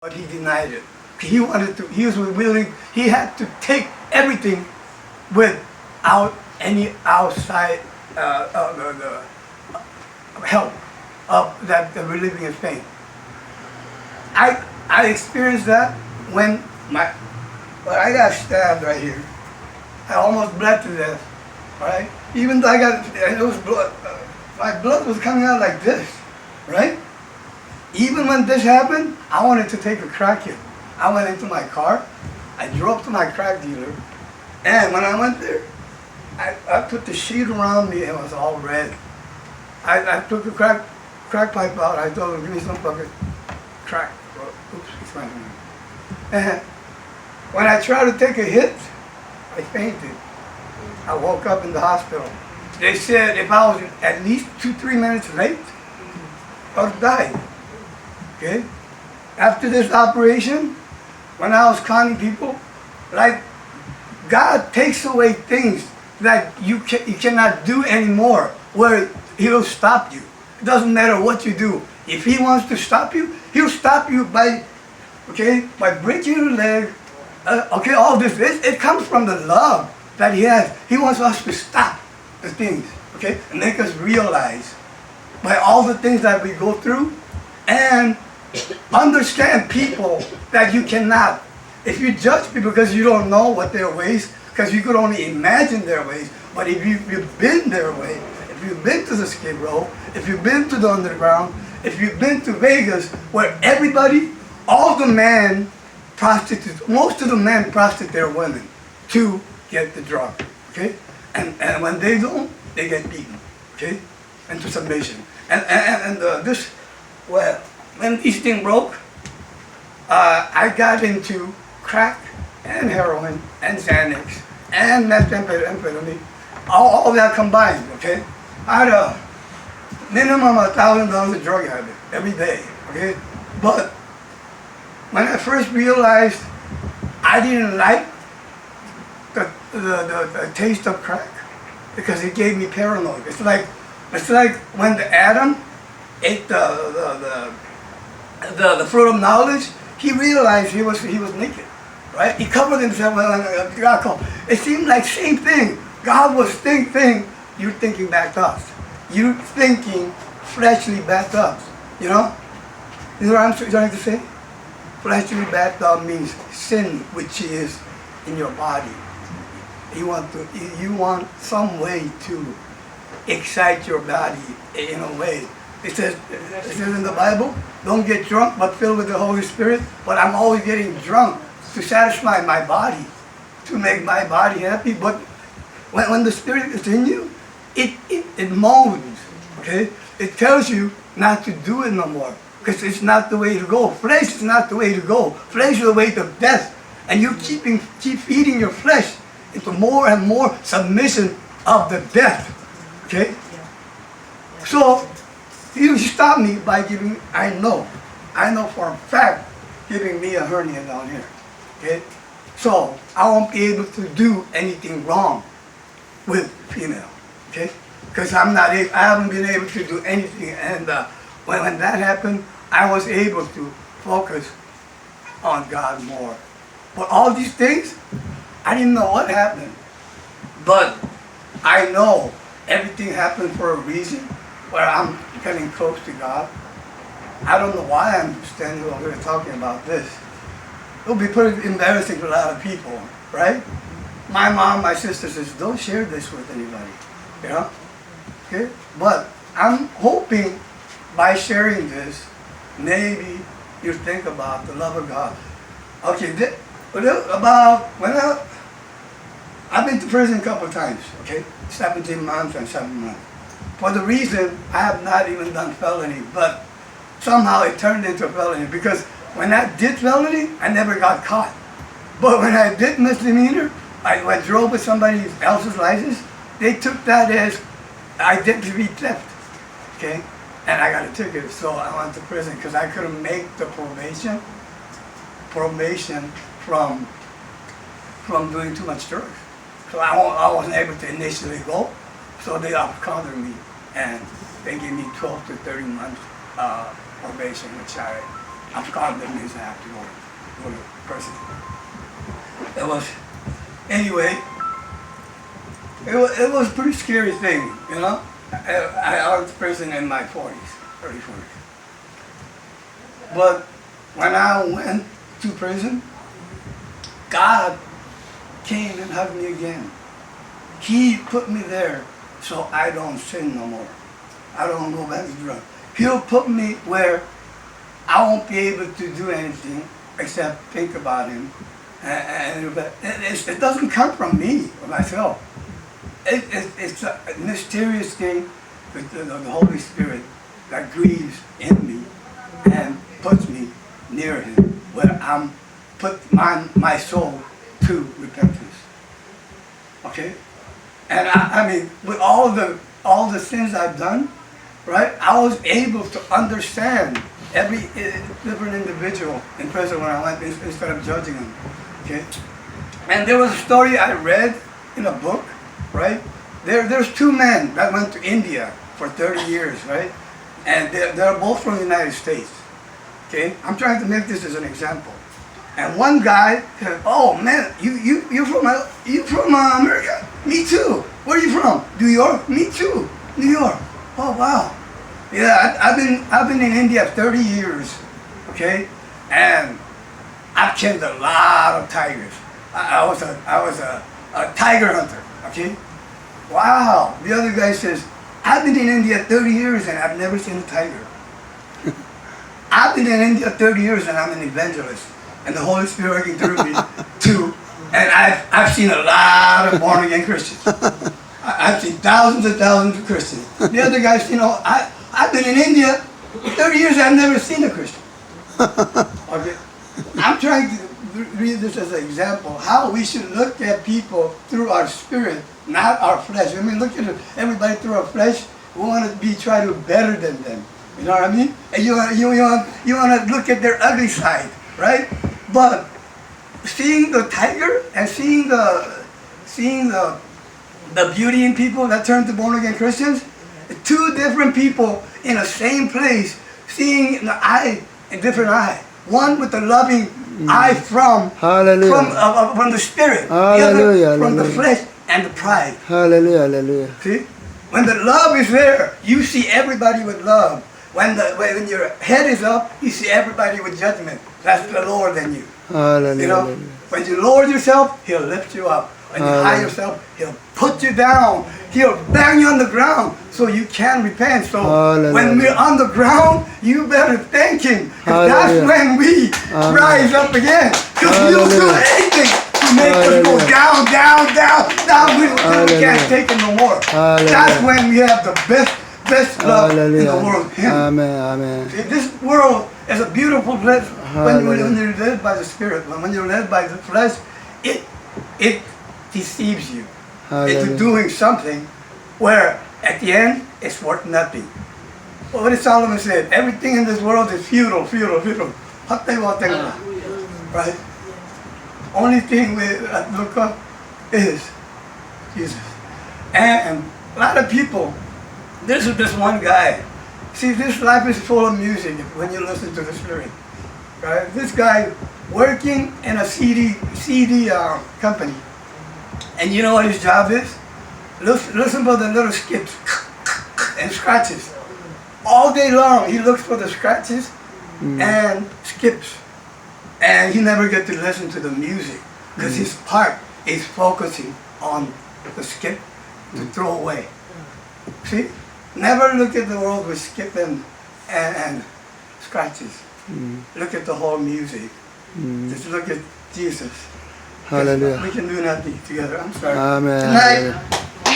but he denied it. He wanted to, he was willing, he had to take everything without any outside the help of that relieving his pain. I experienced that when I got stabbed right here. I almost bled to death, right? Even though I got, it was blood, my blood was coming out like this, right? Even when this happened, I wanted to take a crack hit. I went into my car, I drove to my crack dealer, and when I went there, I put the sheet around me and it was all red. I took the crack pipe out, I told him, give me some fucking crack. Oops, it's my hand. And when I tried to take a hit, I fainted. I woke up in the hospital. They said if I was at least 2-3 minutes late, I would have died. Okay? After this operation, when I was conning people, like God takes away things that you cannot do anymore, where He'll stop you. It doesn't matter what you do. If He wants to stop you, He'll stop you by breaking your leg. All this, it comes from the love that He has. He wants us to stop the things, okay, and make us realize by all the things that we go through, and understand people that you cannot. If you judge people because you don't know what their ways, because you could only imagine their ways, but if you've been their way, if you've been to the Skid Row, if you've been to the underground, if you've been to Vegas, where everybody, all the men prostitutes, most of the men prostitute their women to get the drug, okay? And when they don't, they get beaten, okay? Into submission. When this thing broke, I got into crack and heroin and Xanax and methamphetamine, all that combined, okay? I had a minimum of $1,000 of drug habit every day, okay? But when I first realized I didn't like the taste of crack, because it gave me paranoia. It's like when the Adam ate the fruit of knowledge, he realized he was naked, right? He covered himself with alcohol. It seemed like same thing. God was thinking, you're thinking back to us. You're thinking fleshly back to us, you know? You know what I'm trying to say? Fleshly back to us means sin, which is in your body. You want some way to excite your body in a way. It says in the Bible, don't get drunk but filled with the Holy Spirit. But I'm always getting drunk to satisfy my body, to make my body happy. But when the Spirit is in you, it moans, okay? It tells you not to do it no more, because it's not the way to go. Flesh is not the way to go. Flesh is the way to death. And you keep feeding your flesh into more and more submission of the death, okay? So, you stop me by giving, I know for a fact, giving me a hernia down here, okay? So, I won't be able to do anything wrong with female, okay? Because I haven't been able to do anything, and when that happened, I was able to focus on God more. But all these things, I didn't know what happened. But I know everything happened for a reason, where I'm getting close to God. I don't know why I'm standing over here talking about this. It'll be pretty embarrassing for a lot of people, right? My mom, my sister says, don't share this with anybody, you know? Okay? But I'm hoping by sharing this, maybe you think about the love of God. Okay, I've been to prison a couple of times, okay? 17 months and 7 months. For the reason I have not even done felony, but somehow it turned into a felony, because when I did felony, I never got caught. But when I did misdemeanor, I drove with somebody else's license, they took that as identity theft, okay? And I got a ticket, so I went to prison because I couldn't make the probation from doing too much drugs. So I wasn't able to initially go, so they outcounted me, and they gave me 12 to 30 months probation, which I I'm scarred. That means I have to go to prison. It was, anyway, it was a pretty scary thing, you know. I was in prison in my 40s, early 40s. But when I went to prison, God came and hugged me again. He put me there so I don't sin no more. I don't go back to drugs. He'll put me where I won't be able to do anything except think about him. And it doesn't come from me or myself. It's a mysterious thing with the Holy Spirit that grieves in me and puts me near him, where I'm put my soul to repentance. Okay? And I mean, with all the sins I've done, right? I was able to understand every different individual in prison when I went instead of judging them. Okay? And there was a story I read in a book, right? There's two men that went to India for 30 years, right? And they're both from the United States. Okay? I'm trying to make this as an example. And one guy said, "Oh man, you from America? Me too. Where are you from? New York? Me too. New York. Oh wow. Yeah, I've been in India 30 years. Okay, and I've killed a lot of tigers. I was a tiger hunter. Okay. Wow. The other guy says, I've been in India 30 years and I've never seen a tiger. I've been in India 30 years and I'm an evangelist. And the Holy Spirit working through me too. And I've seen a lot of born again Christians. I've seen thousands and thousands of Christians. The other guys, you know, I've been in India 30 years and I've never seen a Christian. Okay. I'm trying to read this as an example, how we should look at people through our spirit, not our flesh. I mean, look at everybody through our flesh. We want to try to better than them. You know what I mean? And you want to look at their ugly side, right? But seeing the tiger and seeing the beauty in people that turn to born again Christians, two different people in the same place, seeing the eye in different eye. One with the loving eye from the spirit, Hallelujah. the other from the flesh and the pride. Hallelujah, hallelujah. See, when the love is there, you see everybody with love. When your head is up, you see everybody with judgment. That's the lower than you. Hallelujah. You know, when you lower yourself, he'll lift you up. When you high yourself, he'll put you down. He'll bang you on the ground so you can repent. So when we're on the ground, you better thank him. That's when we rise up again. Because we'll do anything to make us go down. We can't take it no more. That's when we have the best love in the world. Him. Amen, amen. See, this world is a beautiful place when you're led by the Spirit. When you're led by the flesh, it deceives you into doing something where at the end it's worth nothing. Well, what did Solomon say? Everything in this world is futile. Right? Only thing we look up is Jesus. And a lot of people, this is this one guy. See, this life is full of music when you listen to the Spirit. Right? This guy working in a CD company. And you know what his job is? Listen for the little skips and scratches. All day long he looks for the scratches and skips. And he never gets to listen to the music because his part is focusing on the skip to throw away. See? Never look at the world with skip and scratches. Look at the whole music. Just look at Jesus. Hallelujah. We can do nothing together. I'm sorry. Amen. Tonight,